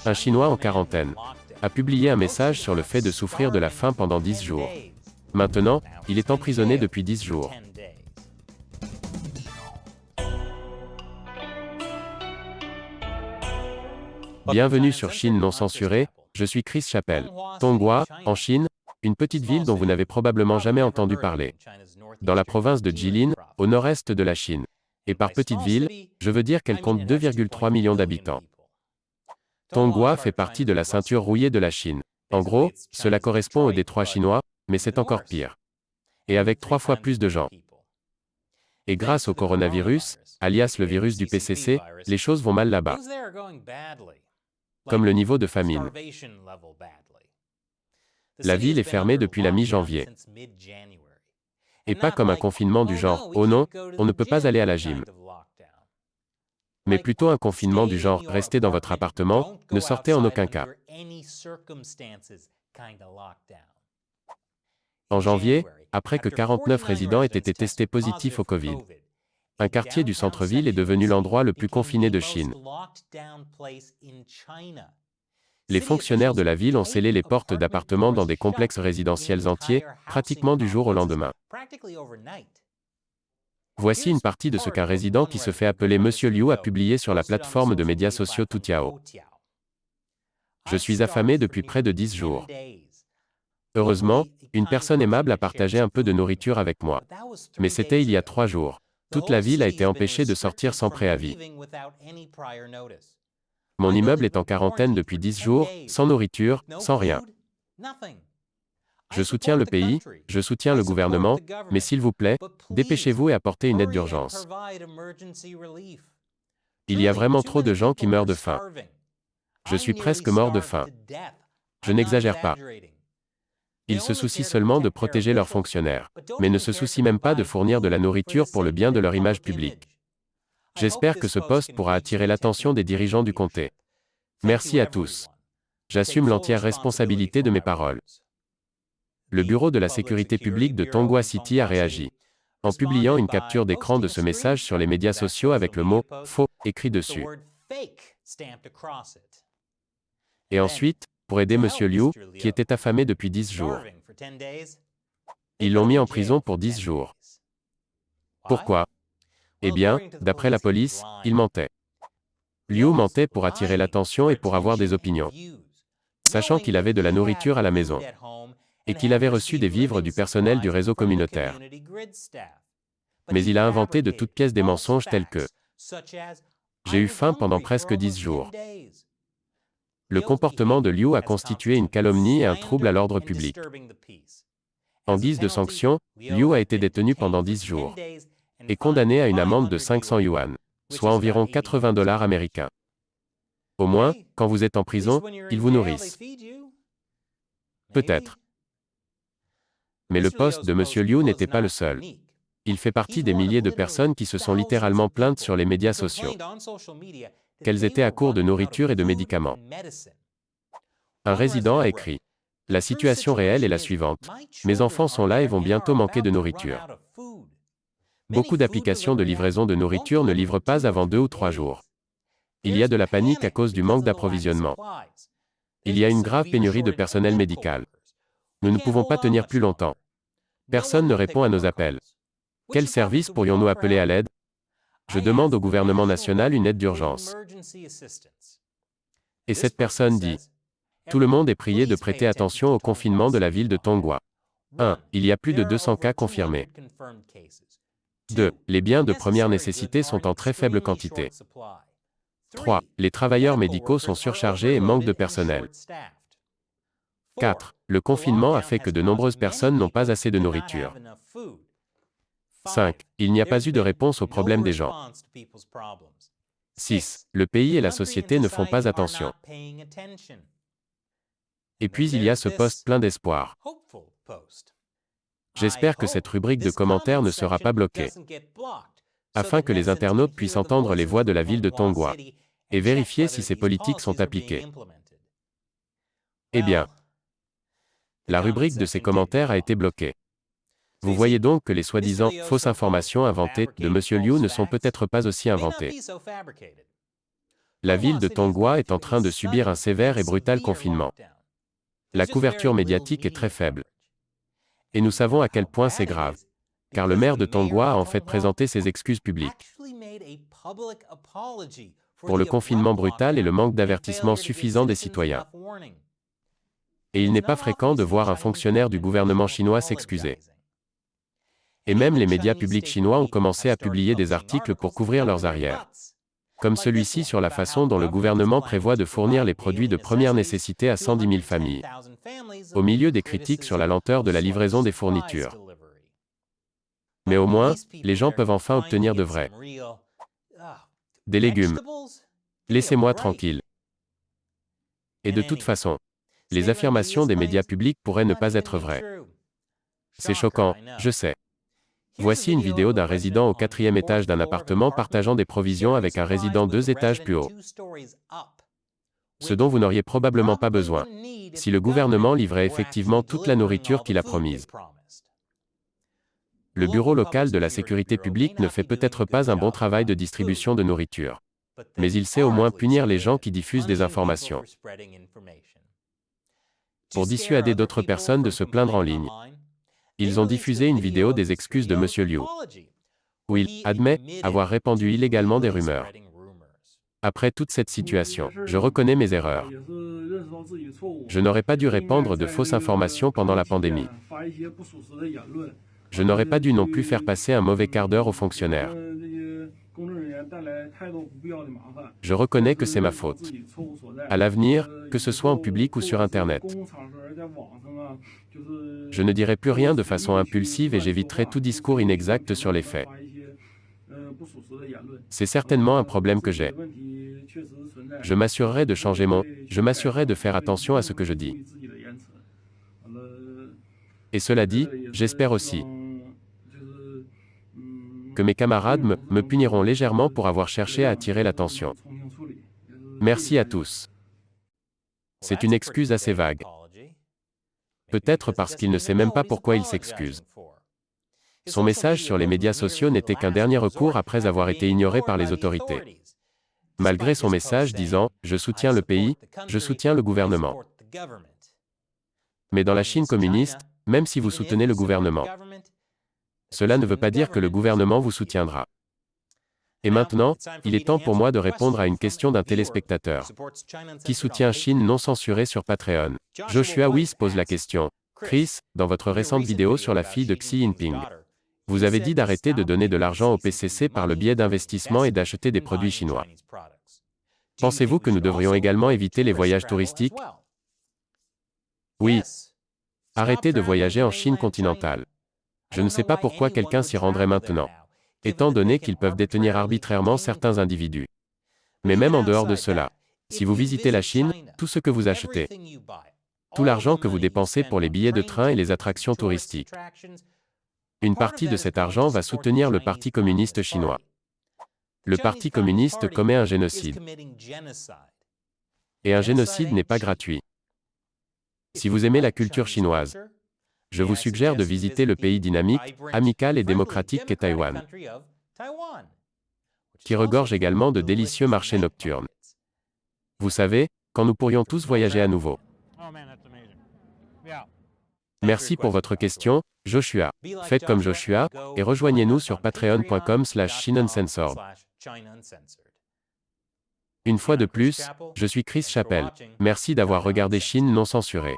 Un Chinois en quarantaine a publié un message sur le fait de souffrir de la faim pendant 10 jours. Maintenant, il est emprisonné depuis 10 jours. Bienvenue sur Chine non censurée, je suis Chris Chappell. Tonghua, en Chine, une petite ville dont vous n'avez probablement jamais entendu parler. Dans la province de Jilin, au nord-est de la Chine. Et par petite ville, je veux dire qu'elle compte 2,3 millions d'habitants. Tonghua fait partie de la ceinture rouillée de la Chine. En gros, cela correspond au détroit chinois, mais c'est encore pire. Et avec 3 fois plus de gens. Et grâce au coronavirus, alias le virus du PCC, les choses vont mal là-bas. Comme le niveau de famine. La ville est fermée depuis la mi-janvier. Et pas comme un confinement du genre « Oh non, on ne peut pas aller à la gym ». Mais plutôt un confinement du genre « Restez dans votre appartement, ne sortez en aucun cas ». En janvier, après que 49 résidents aient été testés positifs au Covid, un quartier du centre-ville est devenu l'endroit le plus confiné de Chine. Les fonctionnaires de la ville ont scellé les portes d'appartements dans des complexes résidentiels entiers, pratiquement du jour au lendemain. Voici une partie de ce qu'un résident qui se fait appeler Monsieur Liu a publié sur la plateforme de médias sociaux Toutiao. Je suis affamé depuis près de 10 jours. Heureusement, une personne aimable a partagé un peu de nourriture avec moi. Mais c'était il y a 3 jours. Toute la ville a été empêchée de sortir sans préavis. Mon immeuble est en quarantaine depuis 10 jours, sans nourriture, sans rien. Je soutiens le pays, je soutiens le gouvernement, mais s'il vous plaît, dépêchez-vous et apportez une aide d'urgence. Il y a vraiment trop de gens qui meurent de faim. Je suis presque mort de faim. Je n'exagère pas. Ils se soucient seulement de protéger leurs fonctionnaires, mais ne se soucient même pas de fournir de la nourriture pour le bien de leur image publique. J'espère que ce post pourra attirer l'attention des dirigeants du comté. Merci à tous. J'assume l'entière responsabilité de mes paroles. Le bureau de la sécurité publique de Tonghua City a réagi, en publiant une capture d'écran de ce message sur les médias sociaux avec le mot « faux » écrit dessus. Et ensuite, pour aider M. Liu, qui était affamé depuis 10 jours. Ils l'ont mis en prison pour 10 jours. Pourquoi? Eh bien, d'après la police, il mentait. Liu mentait pour attirer l'attention et pour avoir des opinions. Sachant qu'il avait de la nourriture à la maison. Et qu'il avait reçu des vivres du personnel du réseau communautaire. Mais il a inventé de toutes pièces des mensonges tels que « J'ai eu faim pendant presque 10 jours ». Le comportement de Liu a constitué une calomnie et un trouble à l'ordre public. En guise de sanction, Liu a été détenu pendant 10 jours et condamné à une amende de 500 yuan, soit environ 80 $ américains. Au moins, quand vous êtes en prison, ils vous nourrissent. Peut-être. Mais le poste de M. Liu n'était pas le seul. Il fait partie des milliers de personnes qui se sont littéralement plaintes sur les médias sociaux qu'elles étaient à court de nourriture et de médicaments. Un résident a écrit « La situation réelle est la suivante. Mes enfants sont là et vont bientôt manquer de nourriture. Beaucoup d'applications de livraison de nourriture ne livrent pas avant 2 ou 3 jours. Il y a de la panique à cause du manque d'approvisionnement. Il y a une grave pénurie de personnel médical. Nous ne pouvons pas tenir plus longtemps. Personne ne répond à nos appels. Quel service pourrions-nous appeler à l'aide? Je demande au gouvernement national une aide d'urgence. » Et cette personne dit « Tout le monde est prié de prêter attention au confinement de la ville de Tonghua. 1. Il y a plus de 200 cas confirmés. 2. Les biens de première nécessité sont en très faible quantité. 3. Les travailleurs médicaux sont surchargés et manquent de personnel. 4. Le confinement a fait que de nombreuses personnes n'ont pas assez de nourriture. 5. Il n'y a pas eu de réponse aux problèmes des gens. 6. Le pays et la société ne font pas attention. Et puis il y a ce post plein d'espoir. J'espère que cette rubrique de commentaires ne sera pas bloquée, afin que les internautes puissent entendre les voix de la ville de Tonghua et vérifier si ces politiques sont appliquées. Eh bien, la rubrique de ces commentaires a été bloquée. Vous voyez donc que les soi-disant « fausses informations inventées » de M. Liu ne sont peut-être pas aussi inventées. La ville de Tonghua est en train de subir un sévère et brutal confinement. La couverture médiatique est très faible. Et nous savons à quel point c'est grave, car le maire de Tonghua a en fait présenté ses excuses publiques pour le confinement brutal et le manque d'avertissement suffisant des citoyens. Et il n'est pas fréquent de voir un fonctionnaire du gouvernement chinois s'excuser. Et même les médias publics chinois ont commencé à publier des articles pour couvrir leurs arrières, comme celui-ci sur la façon dont le gouvernement prévoit de fournir les produits de première nécessité à 110 000 familles, au milieu des critiques sur la lenteur de la livraison des fournitures. Mais au moins, les gens peuvent enfin obtenir de vrai. Des légumes. Laissez-moi tranquille. Et de toute façon, les affirmations des médias publics pourraient ne pas être vraies. C'est choquant, je sais. Voici une vidéo d'un résident au 4e étage d'un appartement partageant des provisions avec un résident 2 étages plus haut. Ce dont vous n'auriez probablement pas besoin, si le gouvernement livrait effectivement toute la nourriture qu'il a promise. Le bureau local de la sécurité publique ne fait peut-être pas un bon travail de distribution de nourriture, mais il sait au moins punir les gens qui diffusent des informations. Pour dissuader d'autres personnes de se plaindre en ligne, ils ont diffusé une vidéo des excuses de M. Liu, où il admet avoir répandu illégalement des rumeurs. Après toute cette situation, je reconnais mes erreurs. Je n'aurais pas dû répandre de fausses informations pendant la pandémie. Je n'aurais pas dû non plus faire passer un mauvais quart d'heure aux fonctionnaires. Je reconnais que c'est ma faute. À l'avenir, que ce soit en public ou sur Internet, je ne dirai plus rien de façon impulsive et j'éviterai tout discours inexact sur les faits. C'est certainement un problème que j'ai. Je m'assurerai de changer je m'assurerai de faire attention à ce que je dis. Et cela dit, j'espère aussi que mes camarades me puniront légèrement pour avoir cherché à attirer l'attention. Merci à tous. C'est une excuse assez vague. Peut-être parce qu'il ne sait même pas pourquoi il s'excuse. Son message sur les médias sociaux n'était qu'un dernier recours après avoir été ignoré par les autorités. Malgré son message disant « Je soutiens le pays, je soutiens le gouvernement ». Mais dans la Chine communiste, même si vous soutenez le gouvernement, cela ne veut pas dire que le gouvernement vous soutiendra. Et maintenant, il est temps pour moi de répondre à une question d'un téléspectateur. Qui soutient Chine non censurée sur Patreon? Joshua Weiss pose la question. Chris, dans votre récente vidéo sur la fille de Xi Jinping, vous avez dit d'arrêter de donner de l'argent au PCC par le biais d'investissements et d'acheter des produits chinois. Pensez-vous que nous devrions également éviter les voyages touristiques? Oui. Arrêtez de voyager en Chine continentale. Je ne sais pas pourquoi quelqu'un s'y rendrait maintenant, étant donné qu'ils peuvent détenir arbitrairement certains individus. Mais même en dehors de cela, si vous visitez la Chine, tout ce que vous achetez, tout l'argent que vous dépensez pour les billets de train et les attractions touristiques, une partie de cet argent va soutenir le Parti communiste chinois. Le Parti communiste commet un génocide. Et un génocide n'est pas gratuit. Si vous aimez la culture chinoise, je vous suggère de visiter le pays dynamique, amical et démocratique qu'est Taïwan, qui regorge également de délicieux marchés nocturnes. Vous savez, quand nous pourrions tous voyager à nouveau. Merci pour votre question, Joshua. Faites comme Joshua, et rejoignez-nous sur patreon.com/ChinaUncensored. Une fois de plus, je suis Chris Chappell. Merci d'avoir regardé Chine non censurée.